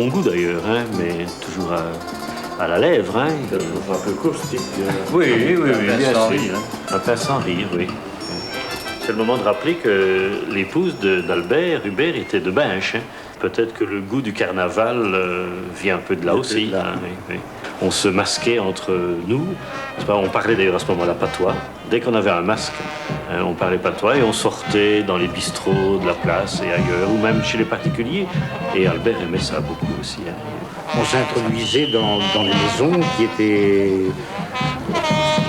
Bon goût d'ailleurs, hein, mais toujours à la lèvre. Hein. Un peu caustique. Oui, bien sûr. Rire, hein. Un pain sans rire, oui. C'est le moment de rappeler que l'épouse d'Albert, Hubert, était de Binche. Hein. Peut-être que le goût du carnaval vient un peu de là aussi. Hein, oui. On se masquait entre nous. On parlait d'ailleurs à ce moment-là patois. Dès qu'on avait un masque, on parlait patois et on sortait dans les bistrots de la place et ailleurs, ou même chez les particuliers. Et Albert aimait ça beaucoup aussi. Hein. On s'introduisait dans les maisons qui étaient...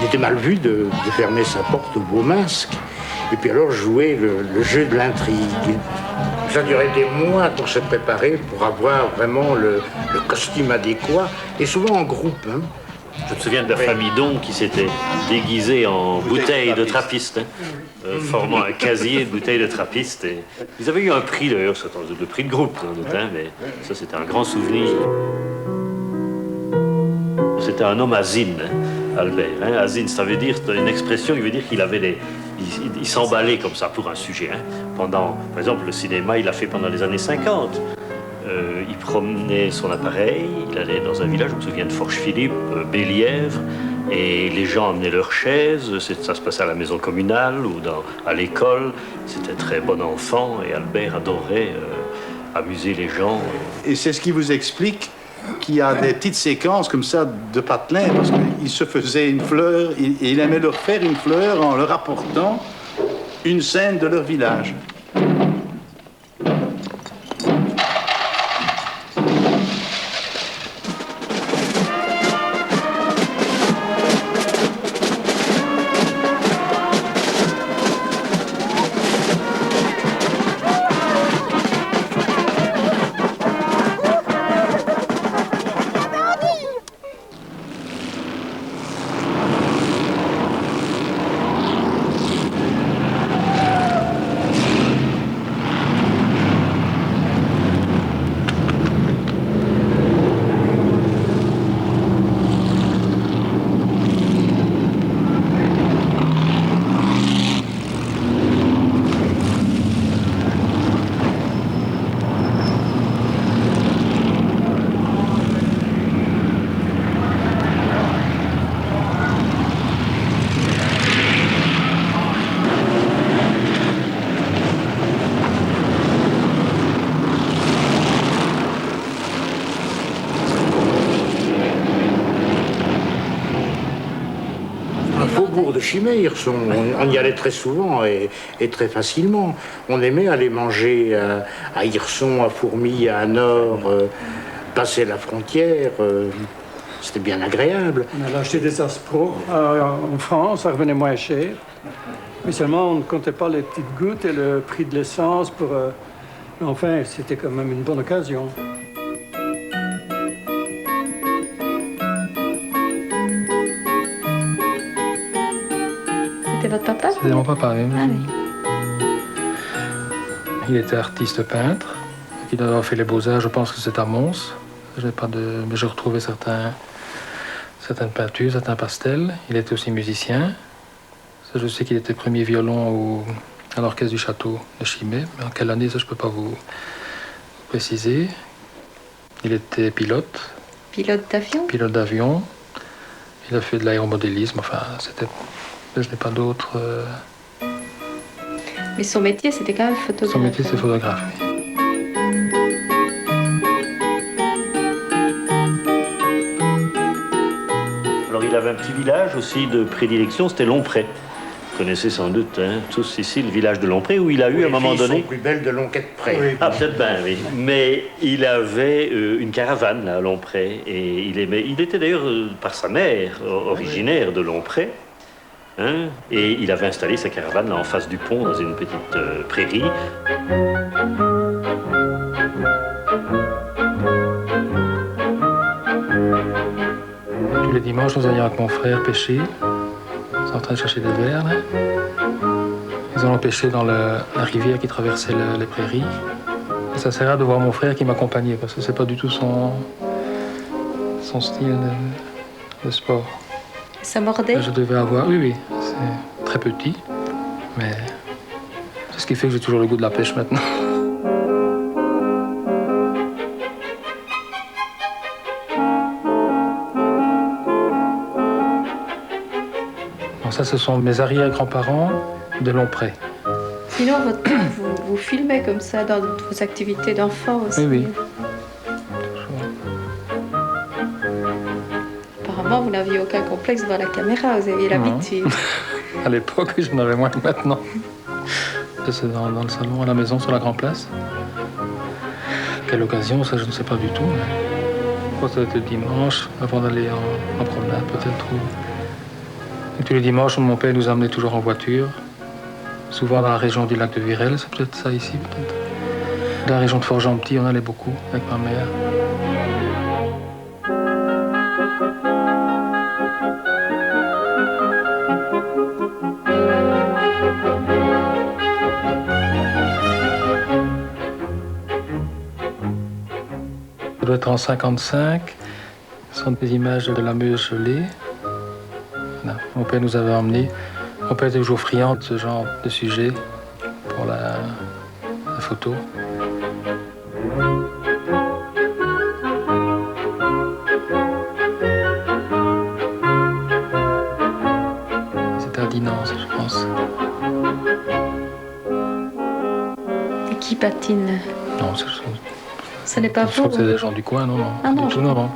Il était mal vu de fermer sa porte au beau masque. Et puis alors jouer le jeu de l'intrigue. Ça durait des mois pour se préparer, pour avoir vraiment le costume adéquat, et souvent en groupe. Hein. Je me souviens de la famille Don qui s'était déguisée en bouteille de trappiste, hein, formant un casier de bouteilles de trappiste. Et ils avaient eu un prix d'ailleurs, le prix de groupe, hein, mais ça c'était un grand souvenir. C'était un homme asine, hein, Albert. Hein. Asine, ça veut dire, c'est une expression qui veut dire qu'il avait il s'emballait comme ça pour un sujet. Hein. Par exemple, le cinéma, il l'a fait pendant les années 50. Il promenait son appareil, il allait dans un village, je me souviens de Forche-Philippe, Bélièvre, et les gens amenaient leurs chaises, ça se passait à la maison communale ou à l'école. C'était très bon enfant et Albert adorait amuser les gens. Et c'est ce qui vous explique qu'il y a des petites séquences comme ça de patelin, parce qu'il se faisait une fleur, et il aimait leur faire une fleur en leur apportant une scène de leur village. De Chimay, Hirson. On y allait très souvent et très facilement. On aimait aller manger à Hirson, à Fourmies, à Nord, passer la frontière. C'était bien agréable. On allait acheter des Aspro en France, ça revenait moins cher. Mais seulement, on ne comptait pas les petites gouttes et le prix de l'essence pour... Enfin, c'était quand même une bonne occasion. C'était votre papa? C'était mon papa, oui. Ah, oui. Il était artiste peintre. Il doit avoir fait les Beaux-Arts, je pense que c'est à Mons. Mais j'ai retrouvé certaines peintures, certains pastels. Il était aussi musicien. Ça, je sais qu'il était premier violon à l'orchestre du château de Chimay. Mais en quelle année, ça, je ne peux pas vous préciser. Il était pilote. Pilote d'avion? Pilote d'avion. Il a fait de l'aéromodélisme. Enfin, je n'ai pas d'autres... Mais son métier, c'était quand même photographe. Son métier, c'est photographe, oui. Alors, il avait un petit village aussi de prédilection, c'était Lompré. Vous connaissez sans doute, hein, tous ici, le village de Lompré, où il a eu, à un moment donné... Les filles sont plus belles de Lonquette-Pré. Oui. Ah, peut-être bien, oui. Mais il avait une caravane là, à Lompré. Et il était d'ailleurs, par sa mère, originaire de Lompré. Hein, et il avait installé sa caravane là, en face du pont, dans une petite prairie. Tous les dimanches, nous allions avec mon frère pêcher. Ils sont en train de chercher des vers, là. Ils allons pêcher dans la rivière qui traversait les prairies. Et ça sert à de voir mon frère qui m'accompagnait, parce que c'est pas du tout son style de sport. Ça mordait? Je devais avoir... Oui, c'est très petit, mais c'est ce qui fait que j'ai toujours le goût de la pêche maintenant. ça, ce sont mes arrière-grands-parents de Longpré. Sinon, votre père vous filmait comme ça dans vos activités d'enfant aussi. Oui. Apparemment, vous n'aviez aucun complexe devant la caméra, vous aviez l'habitude. À l'époque, j'en avais moins que maintenant. C'est dans le salon à la maison sur la Grande Place. Quelle occasion, ça je ne sais pas du tout. Je crois que c'était le dimanche, avant d'aller en promenade peut-être. Et tous les dimanches, mon père nous emmenait toujours en voiture. Souvent dans la région du lac de Virel, c'est peut-être ça ici, peut-être. Dans la région de Fort-Gentil, on allait beaucoup avec ma mère. Ça doit être en 1955. Ce sont des images de la Meuse gelée. Voilà. Mon père nous avait emmenés. Mon père était toujours friand de ce genre de sujet pour la photo. C'était à Dinance, je pense. Et qui patine? Non, Ce n'est pas je crois vous. que c'est des gens du coin, non. Ah non, Du tout, non.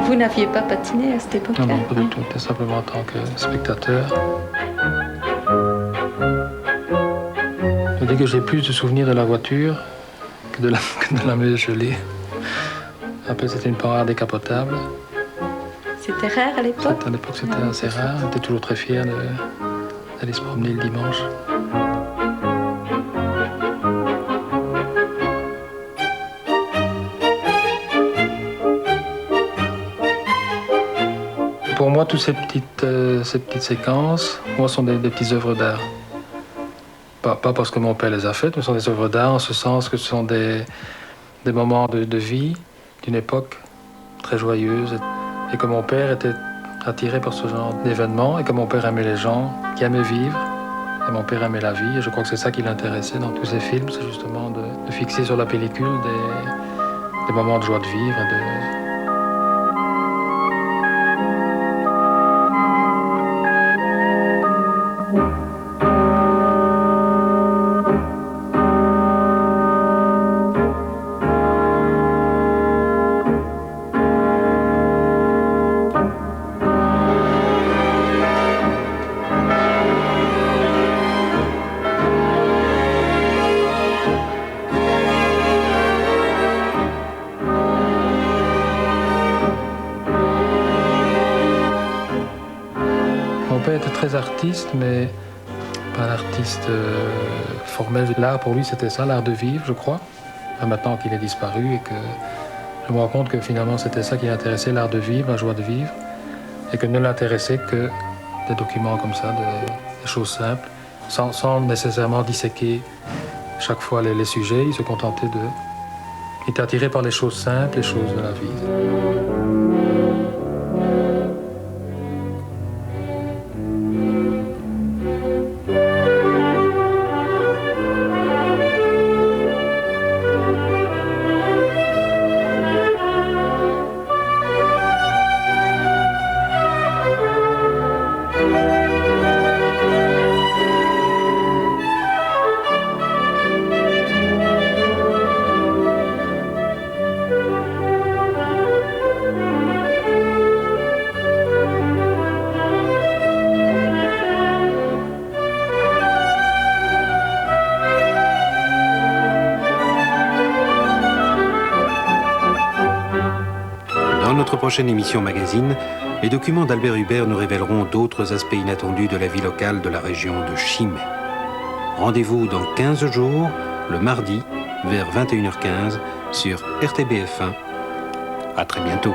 Vous n'aviez pas patiné à cette époque-là? Non, pas du tout. C'était simplement en tant que spectateur. Je dis que j'ai plus de souvenirs de la voiture que de la Meuse gelée. Après, c'était une parade décapotable. C'était rare à l'époque? À l'époque, c'était assez rare. On était toujours très fiers d'aller se promener le dimanche. Pour moi, toutes ces petites séquences, moi, sont des petites œuvres d'art. Pas parce que mon père les a faites, mais ce sont des œuvres d'art en ce sens que ce sont des moments de vie d'une époque très joyeuse. Et que mon père était attiré par ce genre d'événements et que mon père aimait les gens qui aimaient vivre. Et mon père aimait la vie. Et je crois que c'est ça qui l'intéressait dans tous ces films, c'est justement de fixer sur la pellicule des moments de joie de vivre. Mon père était très artiste, mais pas un artiste formel. L'art, pour lui, c'était ça, l'art de vivre, je crois. Maintenant qu'il est disparu et que je me rends compte que finalement, c'était ça qui l'intéressait, l'art de vivre, la joie de vivre, et que ne l'intéressait que des documents comme ça, des choses simples, sans nécessairement disséquer chaque fois les sujets. Il se contentait Il était attiré par les choses simples, les choses de la vie. Dans notre prochaine émission magazine, les documents d'Albert Hubert nous révéleront d'autres aspects inattendus de la vie locale de la région de Chimay. Rendez-vous dans 15 jours, le mardi, vers 21h15, sur RTBF1. À très bientôt.